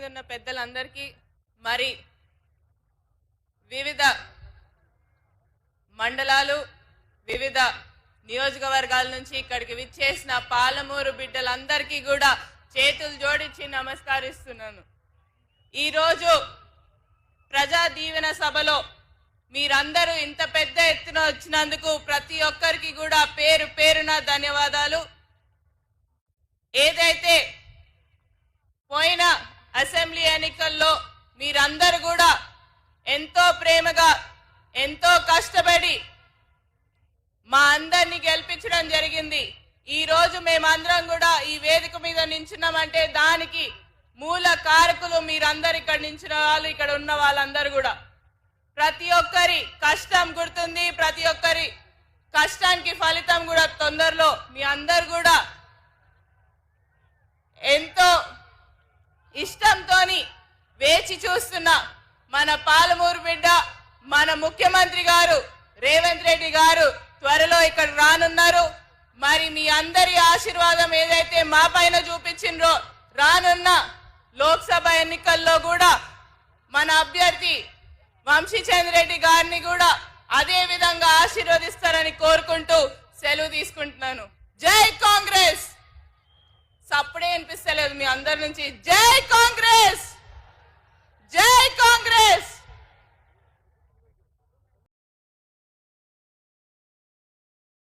ఉన్న పెద్దలందరికీ మరి వివిధ మండలాలు వివిధ నియోజకవర్గాల నుంచి ఇక్కడికి విచ్చేసిన పాలమూరు బిడ్డలందరికీ కూడా చేతులు జోడించి నమస్కరిస్తున్నాను. ఈరోజు ప్రజా దీవెన సభలో మీరందరూ ఇంత పెద్ద ఎత్తున వచ్చినందుకు ప్రతి ఒక్కరికి కూడా పేరు పేరున ధన్యవాదాలు. ఏదైతే పోయిన అసెంబ్లీ ఎన్నికల్లో మీరందరూ కూడా ఎంతో ప్రేమగా ఎంతో కష్టపడి మా అందరినీ గెలిపించడం జరిగింది. ఈ రోజు మేమందరం కూడా ఈ వేదిక మీద నించున్నామంటే దానికి మూల కారకులు మీరందరు ఇక్కడ నించిన వాళ్ళు, ఇక్కడ ఉన్న వాళ్ళందరూ కూడా. ప్రతి ఒక్కరి కష్టం గుర్తుంది, ప్రతి ఒక్కరి కష్టానికి ఫలితం కూడా తొందరలో మీ అందరు కూడా ఎంతో ఇష్టంతోని వేచి చూస్తున్న మన పాలమూరు బిడ్డ మన ముఖ్యమంత్రి గారు రేవంత్ రెడ్డి గారు త్వరలో ఇక్కడ రానున్నారు. మరి మీ అందరి ఆశీర్వాదం ఏదైతే మా పైన చూపించిండ్రో రానున్న లోక్సభ ఎన్నికల్లో కూడా మన అభ్యర్థి వంశీచంద్ర రెడ్డి గారిని కూడా అదే విధంగా ఆశీర్వదిస్తారని కోరుకుంటూ సెలవు తీసుకుంటున్నాను. జై కాంగ్రెస్. సప్పుడే అనిపిస్తలేదు మీ అందరి నుంచి. జై కాంగ్రెస్, జై కాంగ్రెస్.